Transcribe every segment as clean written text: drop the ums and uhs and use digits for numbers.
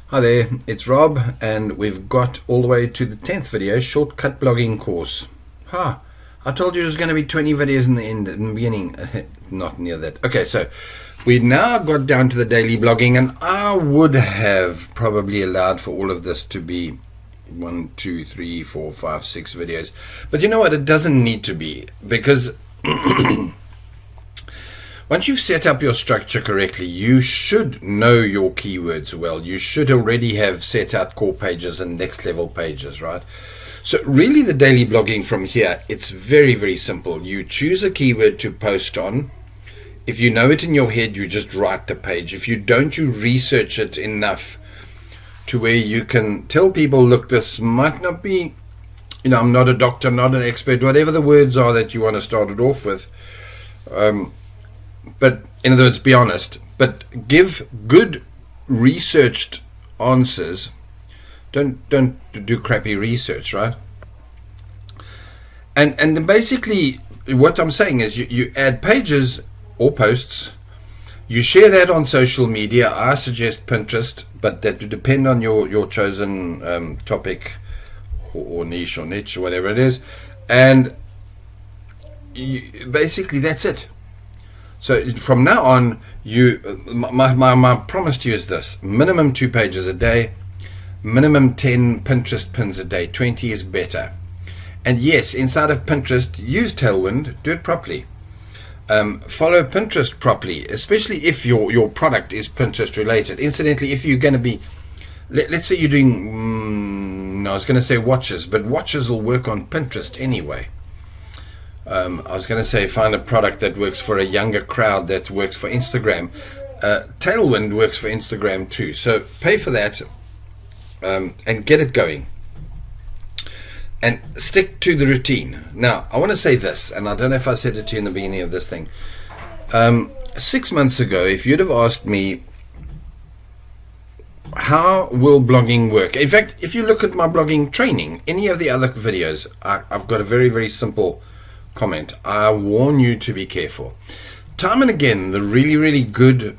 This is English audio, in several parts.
Hi there, it's Rob, and we've got all the way to the 10th video, shortcut blogging course. I told you there's going to be 20 videos in the beginning. Not near that. Okay, so we now got down to the daily blogging, and I would have probably allowed for all of this to be 1, 2, 3, 4, 5, 6 videos. But you know what? It doesn't need to be, because once you've set up your structure correctly, you should know your keywords well. You should already have set out core pages and next level pages, right? So really the daily blogging from here, it's very, very simple. You choose a keyword to post on. If you know it in your head, you just write the page. If you don't, you research it enough to where you can tell people, look, this might not be, I'm not a doctor, not an expert, whatever the words are that you want to start it off with. But in other words, be honest, but give good researched answers. Don't do crappy research, right? And basically what I'm saying is you add pages or posts, you share that on social media. I suggest Pinterest, but that would depend on your chosen topic or niche or whatever it is. And basically that's it. So from now on, my promise to you is this: minimum 2 pages a day, minimum 10 Pinterest pins a day. 20 is better. And yes, inside of Pinterest, use Tailwind, do it properly. Follow Pinterest properly, especially if your product is Pinterest related. Incidentally, if you're going to be, let's say you're doing, I was going to say watches, but watches will work on Pinterest anyway. I was going to say find a product that works for a younger crowd that works for Instagram. Tailwind works for Instagram too. So pay for that and get it going. And stick to the routine. Now, I want to say this, and I don't know if I said it to you in the beginning of this thing. 6 months ago, if you'd have asked me, how will blogging work? In fact, if you look at my blogging training, any of the other videos, I've got a very, very simple comment. I warn you to be careful. Time and again, the really, really good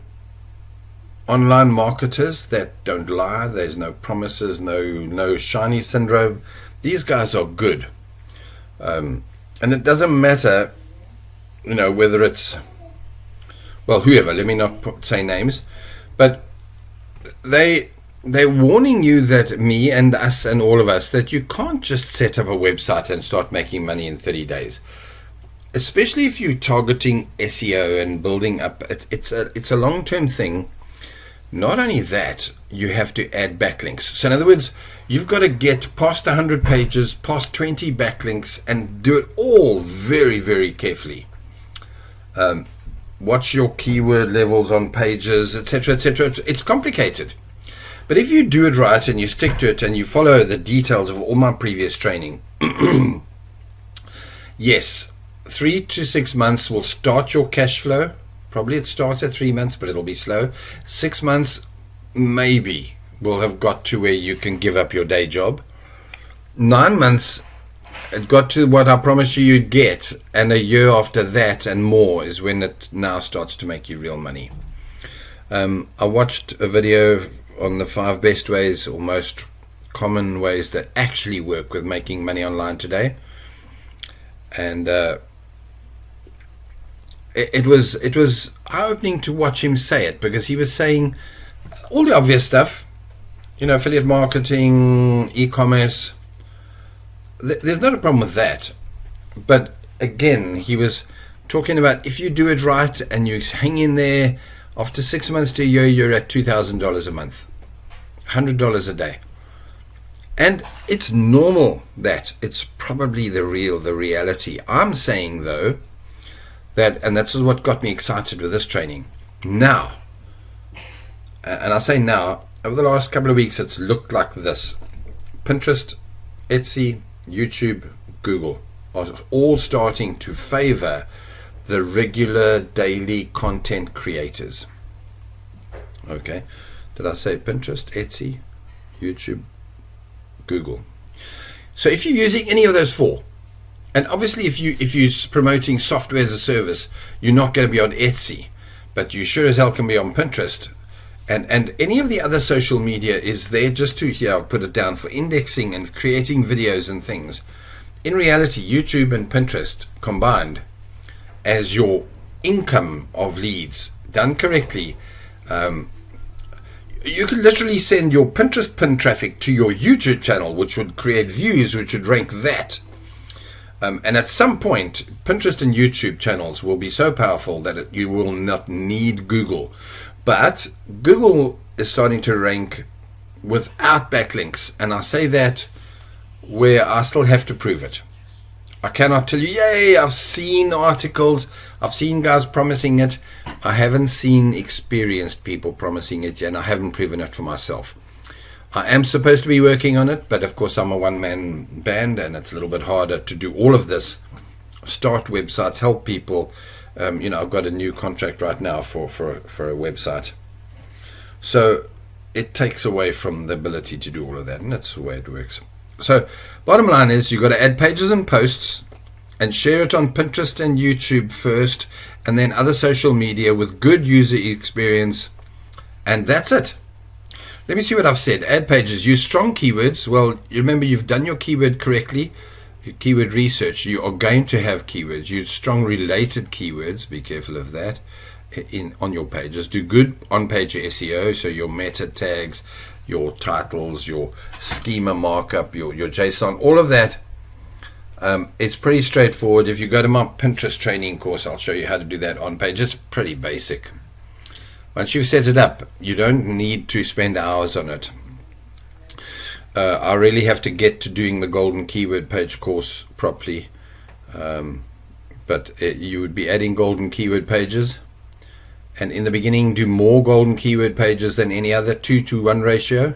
online marketers that don't lie, there's no promises, no shiny syndrome, these guys are good. And it doesn't matter, whether it's, whoever, let me not say names, but they're warning you that me and us and all of us, that you can't just set up a website and start making money in 30 days. Especially if you're targeting SEO and building up, it's a long-term thing. Not only that, you have to add backlinks. So in other words, you've got to get past 100 pages, past 20 backlinks, and do it all very, very carefully. Watch your keyword levels on pages, etc., etc. It's complicated. But if you do it right and you stick to it and you follow the details of all my previous training, yes, 3 to 6 months will start your cash flow. Probably it starts at 3 months, but it'll be slow. 6 months, maybe, will have got to where you can give up your day job. 9 months, it got to what I promised you'd get. And a year after that and more is when it now starts to make you real money. I watched a video on the 5 best ways or most common ways that actually work with making money online today. And it was eye-opening to watch him say it, because he was saying all the obvious stuff, affiliate marketing, e-commerce. There's not a problem with that. But again, he was talking about if you do it right and you hang in there, after 6 months to a year, you're at $2,000 a month, $100 a day. And it's normal that it's probably the reality. I'm saying, though, that, and that's what got me excited with this training. Now, and I say now, over the last couple of weeks, it's looked like this. Pinterest, Etsy, YouTube, Google are all starting to favor the regular daily content creators. Okay, did I say Pinterest, Etsy, YouTube, Google? So if you're using any of those 4, and obviously if you're promoting software as a service, you're not going to be on Etsy, but you sure as hell can be on Pinterest And any of the other social media is there just to, here I've put it down, for indexing and creating videos and things. In reality, YouTube and Pinterest combined as your income of leads, done correctly, you could literally send your Pinterest pin traffic to your YouTube channel, which would create views, which would rank that. And at some point, Pinterest and YouTube channels will be so powerful that you will not need Google. But Google is starting to rank without backlinks. And I say that where I still have to prove it. I cannot tell you, yay, I've seen articles, I've seen guys promising it. I haven't seen experienced people promising it yet, and I haven't proven it for myself. I am supposed to be working on it, but of course I'm a one-man band, and it's a little bit harder to do all of this. Start websites, help people. I've got a new contract right now for a website. So it takes away from the ability to do all of that, and that's the way it works. So bottom line is you've got to add pages and posts and share it on Pinterest and YouTube first, and then other social media with good user experience, and that's it. Let me see what I've said. Add pages, use strong keywords. Well, you remember you've done your keyword correctly, your keyword research. You are going to have keywords. Use strong related keywords. Be careful of that on your pages. Do good on-page SEO, so your meta tags, your titles, your schema markup, your JSON, all of that. It's pretty straightforward. If you go to my Pinterest training course, I'll show you how to do that on page. It's pretty basic. Once you've set it up, you don't need to spend hours on it. I really have to get to doing the golden keyword page course properly. But you would be adding golden keyword pages. And in the beginning, do more golden keyword pages than any other, 2-to-1 ratio.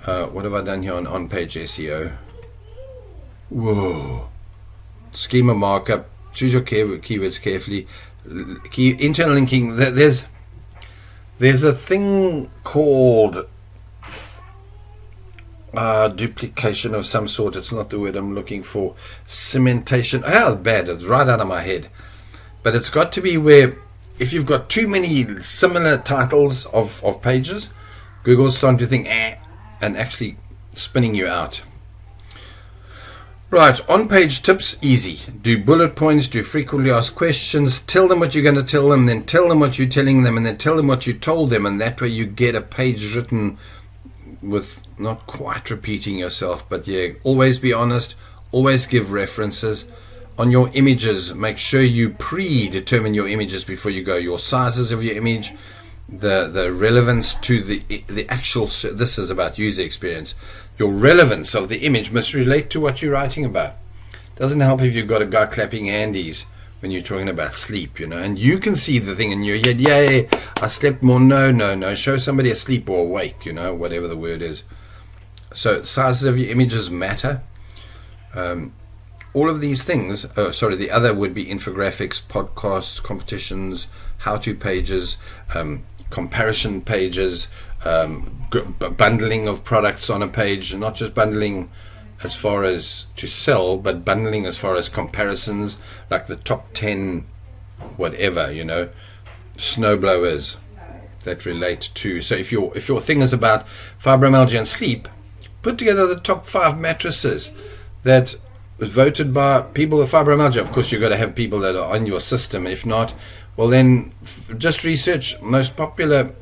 What have I done here on page SEO? Whoa. Schema markup. Choose your keywords carefully. Internal linking. There's a thing called duplication of some sort. It's not the word I'm looking for. Cementation. How bad. It's right out of my head. But it's got to be where if you've got too many similar titles of pages, Google's starting to think, and actually spinning you out. Right, on-page tips, easy. Do bullet points, do frequently asked questions, tell them what you're going to tell them, then tell them what you're telling them, and then tell them what you told them, and that way you get a page written with not quite repeating yourself, but yeah, always be honest, always give references. On your images, make sure you predetermine your images before you go. Your sizes of your image, the relevance to the actual, this is about user experience. Your relevance of the image must relate to what you're writing about. Doesn't help if you've got a guy clapping handies when you're talking about sleep, and you can see the thing in your head, yay, I slept more. No. Show somebody asleep or awake, whatever the word is. So sizes of your images matter. All of these things, the other would be infographics, podcasts, competitions, how-to pages, comparison pages, bundling of products on a page, not just bundling as far as to sell, but bundling as far as comparisons, like the top 10 whatever, snowblowers that relate to. So if your thing is about fibromyalgia and sleep, put together the top 5 mattresses that was voted by people with fibromyalgia. Of course, you've got to have people that are on your system. If not, well then just research most popular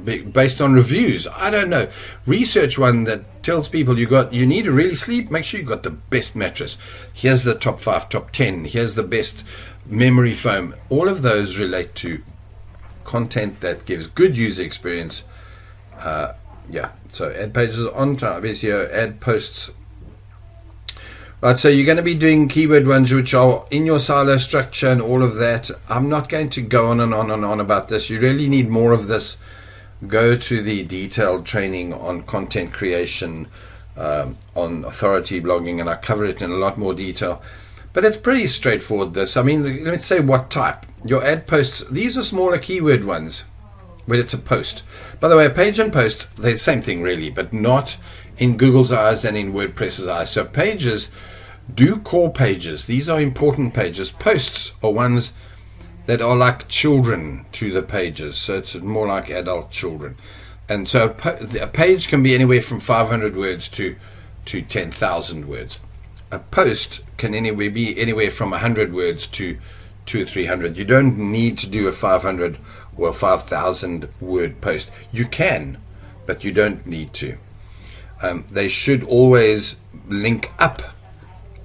based on reviews. I don't know. Research one that tells people you need to really sleep. Make sure you got the best mattress. Here's the top 5, top 10. Here's the best memory foam. All of those relate to content that gives good user experience. So add pages on time. SEO, add posts. Right, so you're going to be doing keyword ones which are in your silo structure and all of that. I'm not going to go on and on and on about this. You really need more of this. Go to the detailed training on content creation, on authority blogging, and I cover it in a lot more detail. But it's pretty straightforward, this. I mean, let's say what type. Your ad posts, these are smaller keyword ones, when it's a post. By the way, a page and post, they're the same thing really, but not in Google's eyes and in WordPress's eyes. So pages, do core pages. These are important pages. Posts are ones that are like children to the pages, so it's more like adult children. And so a page can be anywhere from 500 words to 10,000 words. A post can be anywhere from 100 words to 200 or 300. You don't need to do a 500 or 5,000 word post. You can, but you don't need to. They should always link up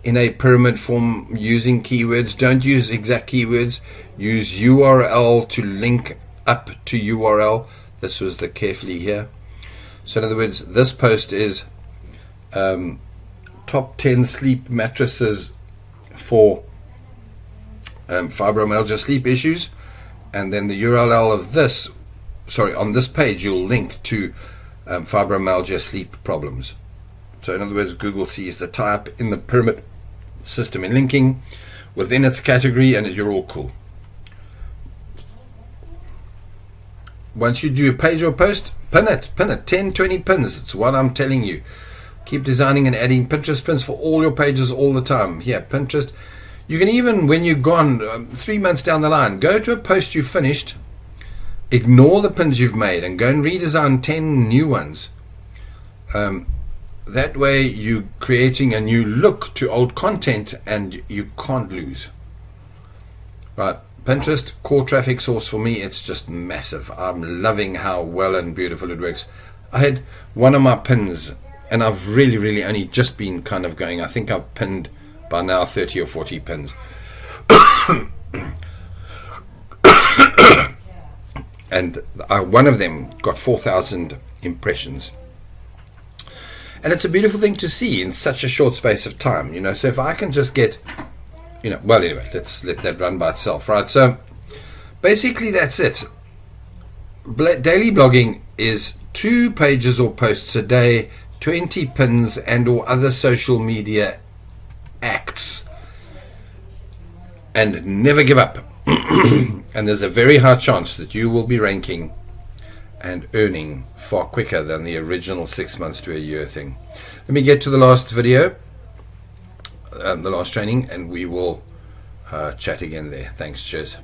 in a pyramid form using keywords. Don't use exact keywords. Use URL to link up to URL. This was the carefully here. So in other words, this post is top 10 sleep mattresses for fibromyalgia sleep issues, and then the URL of this, on this page you'll link to fibromyalgia sleep problems. So in other words, Google sees the type in the pyramid system in linking within its category, and you're all cool. Once you do a page or post, pin it 10, 20 pins. It's what I'm telling you. Keep designing and adding Pinterest pins for all your pages all the time. Here, Pinterest. You can even, when you've gone 3 months down the line, go to a post you finished, ignore the pins you've made, and go and redesign 10 new ones. That way you're creating a new look to old content, and you can't lose. Right, Pinterest, core traffic source for me. It's just massive. I'm loving how well and beautiful it works. I had one of my pins, and I've really only just been kind of going. I think I've pinned by now 30 or 40 pins. And one of them got 4,000 impressions. And it's a beautiful thing to see in such a short space of time, you know. So if I can just get, well, anyway, let's let that run by itself, right? So basically that's it. Daily blogging is 2 pages or posts a day, 20 pins and or other social media acts, and never give up. And there's a very high chance that you will be ranking and earning far quicker than the original 6 months to a year thing. Let me get to the last video, the last training, and we will chat again there. Thanks, cheers.